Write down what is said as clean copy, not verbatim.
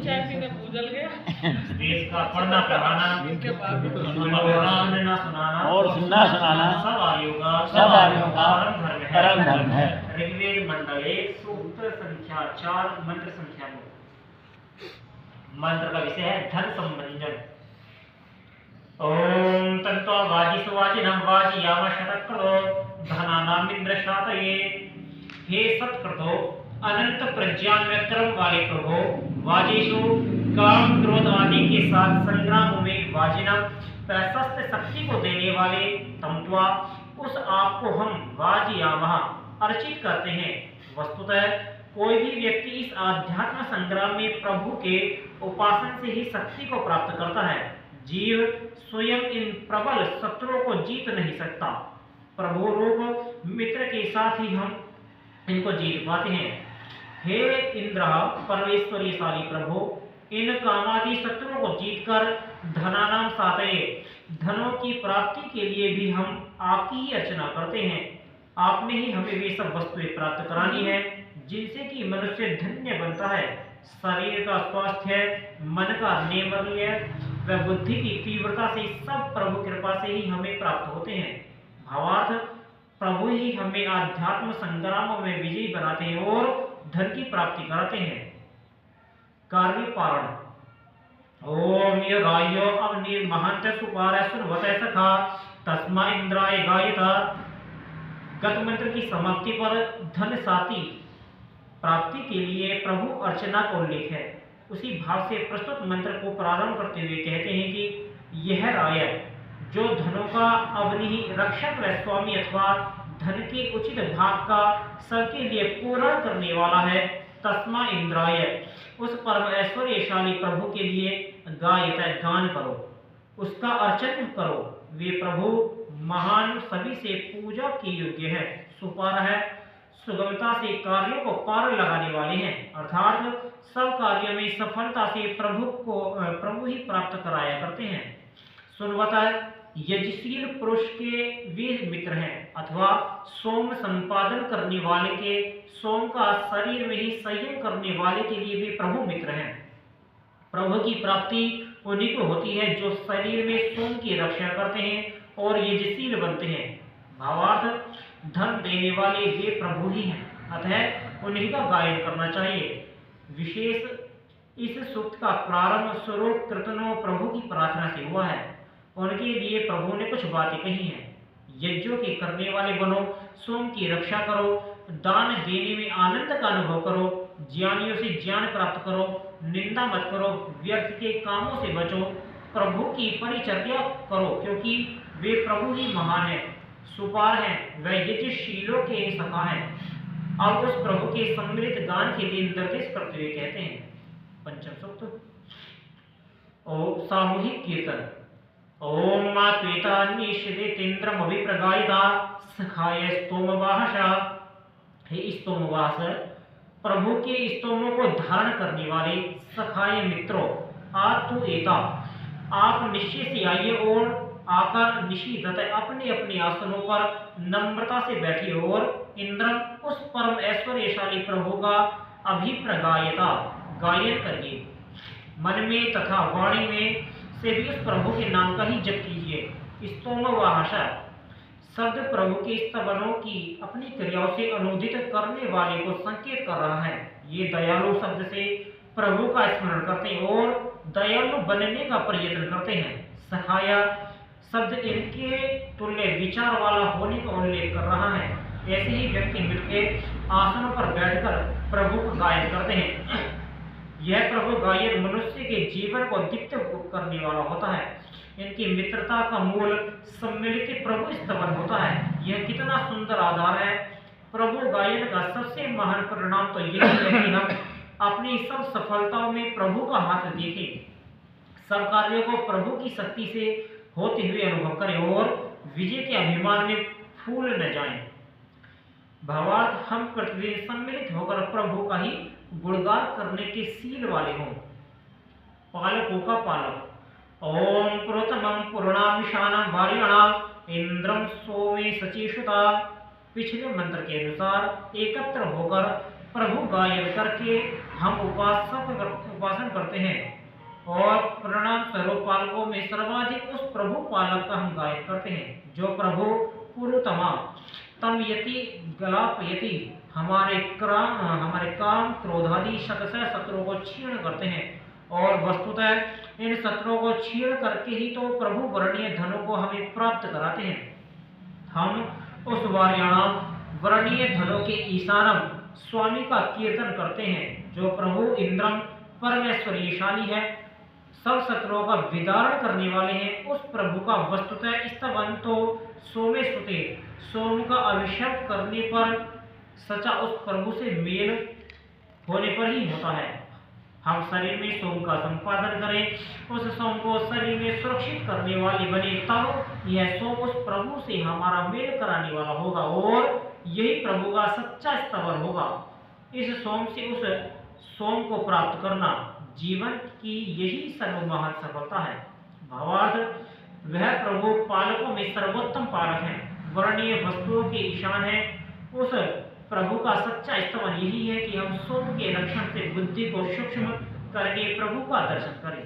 चाय पीने भूल गया। देश का पढ़ना पढ़ाना सुनाना सुनाना और सुनना सुनाना सब आर्यों का परम धर्म है। ऋग्वेद मंडल 1 सूक्त संख्या 4 मंत्र संख्या 9। मंत्र का विषय है धन संबंधन। ओम तत्वा वाजी सुवाजिनम वाजी याम शतक्रो धनानामिंद्रशातये। हे सत्कृतो अनंत प्रज्ञान में क्रम वाले प्रभु, वाजीशु काम क्रोध आदि के साथ संग्राम में वाजिनम प्रशस्त शक्ति को देने वाले तमत्वा उस आप को हम वाजियामः अर्चित करते हैं। वस्तुतः कोई भी व्यक्ति इस आध्यात्म संग्राम में प्रभु के उपासन से ही शक्ति को प्राप्त करता है। जीव स्वयं इन प्रबल शत्रुओं को जीत नहीं सकता। प्रभु रूप मित्र के साथ ही हम इनको जीत पाते हैं। हे इंद्र परमेश्वरीशाली प्रभु, इन कामादि शत्रुओं को जीतकर धनानाम सातये धनों की प्राप्ति के लिए भी हम आपकी ही अर्चना करते हैं। आपने ही हमें वे सब वस्तुएं प्राप्त करानी है जिनसे कि मनुष्य धन्य बनता है। शरीर का स्वास्थ्य, मन का नैर्मल्य व बुद्धि की तीव्रता से सब प्रभु कृपा से ही हमें प्राप्त होते हैं। भावार्थ प्रभु ही हमें आध्यात्म संग्रामों में विजयी बनाते हैं और धन की प्राप्ति कराते हैं। कार्य पारण। ओम यगायो अग्नि महंत सुपार सुरवत सखा तस्मा इंद्राय गायता। गत मंत्र की समाप्ति पर धन साथी प्राप्ति के लिए प्रभु अर्चना का उल्लेख है। उसी भाव से प्रस्तुत मंत्र को प्रारंभ करते हुए कहते हैं कि यह राय जो धनों का अवनि रक्षक व स्वामी अथवा धन के उचित भाग का सबके लिए पूर्ण करने वाला है, तस्मा इंद्राय उस परम ऐश्वर्यशाली प्रभु के लिए गायत गान करो, उसका अर्चन करो। वे प्रभु महान सभी से पूजा के योग्य है, सुपार है, सुगमता से कार्यों को पार लगाने वाले हैं। अर्थात सब कार्यों में सफलता से प्रभु ही प्राप्त कराया करते हैं। सुनवता यजशील पुरुष के वे मित्र हैं, अथवा सोम संपादन करने वाले के सोम का शरीर में ही संयम करने वाले के लिए भी प्रभु मित्र हैं। प्रभु की प्राप्ति उन्हीं को होती है जो शरीर में सोम की रक्षा करते हैं और यजशील बनते हैं। भावार्थ धन देने वाले वे प्रभु ही हैं, अतः उन्हीं का गायन करना चाहिए। विशेष इस सूक्त का प्रारंभ स्वरूप कीर्तनों प्रभु की प्रार्थना से हुआ है। उनके लिए प्रभु ने कुछ बातें कही हैं। यज्ञों के करने वाले बनो, सोम की रक्षा करो, दान देने में आनंद का अनुभव करो, ज्ञानियों से ज्ञान प्राप्त करो, निंदा मत करो, व्यर्थ के कामों से बचो, प्रभु की परिचर्या करो क्योंकि वे प्रभु ही महान है, सुपार हैं, व यजशीलों के सखा हैं। अब उस प्रभु के सम्मिलित गान के लिए निर्देश करते हुए कहते हैं पंचम सूक्त। ओ सामूहिक कीर्तन। ओम मात्वेतान्निश्चितेन्द्रमभिप्रगायिता सखाय स्तोमवाहशा। हे स्तोमवास, प्रभु के स्तोमों को धारण करने वाले सखाय मित्रों, आतु एता आप निश्चय से आइए और आकर निशीदत अपने अपने आसनों पर नम्रता से बैठिए और इंद्रम उस परम ऐश्वर्यशाली प्रभु का अभिप्रगायता गायन करिए। मन में तथा वाणी में से भी उस प्रभु के नाम का ही जप कीजिए। स्तोमवाहशा शब्द प्रभु के स्तवनों की अपनी क्रियाओं से अनुदित करने वाले को संकेत कर रहा है। ये दयालु शब्द से प्रभु का स्मरण करते हैं और दयालु बनने का प्रयत्न करते हैं। सखाया शब्द इनके तुल्य विचार वाला होने का उल्लेख कर रहा है। ऐसे ही व्यक्ति मिलकर आसनों पर बैठकर प्रभु का गायन करते हैं। यह प्रभु गायन मनुष्य के जीवन को दीप्त करने वाला होता है। इनकी मित्रता का मूल सम्मिलित प्रभु स्तवन होता है। यह कितना सुंदर आधार है। प्रभु गायन का सबसे महान परिणाम तो यही है कि हम अपनी सब सफलताओं में प्रभु का हाथ देखें, सब कार्यों को प्रभु की शक्ति से होते हुए अनुभव करें और विजय के अभिमान में फूल न जाएं। भावार्थ हम प्रतिदिन सम्मिलित होकर प्रभु का ही गुणगान करने के सील वाले हों। पालकों का पालक। ओम पुरुतमं पूर्णामिशानं वार्यणां इंद्रम सोमे सचेषुता। पिछले मंत्र के अनुसार एकत्र होकर प्रभु गायन करके हम उपासन करते हैं और प्रणाम स्वरूप पालकों में सर्वाधिक उस प्रभु पालक का हम गायन करते हैं जो प्रभु पुरुतमा तम यति गलापयति हमारे काम क्रोध आदि शतशः शत्रुओं को छीण करते हैं और वस्तुतः इन शत्रुओं को छीण करके ही तो प्रभु वर्णीय धनों को हमें प्राप्त कराते हैं। हम उस वार्याणाम वर्णीय धनों के ईशानम स्वामी का कीर्तन करते हैं जो प्रभु इंद्रम परमेश्वर ईशानी है, सब शत्रुओं का विदारण करने वाले हैं। उस प्रभु का वस्तुतः स्तवन तो सोमे सुते सोम का अभिषेक करने पर सचा उस प्रभु से मेल होने पर ही होता है। हम शरीर में सोम का संपादन करें, उस सोम को शरीर में सुरक्षित करने वाले बने, तब यह सोम उस प्रभु से हमारा मेल कराने वाला होगा और यही प्रभु का सच्चा स्तवन होगा। इस सोम से उस सोम को प्राप्त करना जीवन की यही सर्वमहान सफलता है। भावार्थ वह प्रभु पालकों में सर्वोत्तम पालक है, वर्णीय वस्तुओं के ईशान है। उस प्रभु का सच्चा स्तवन यही है कि हम सोम के रक्षण से बुद्धि को सूक्ष्म करके प्रभु का दर्शन करें।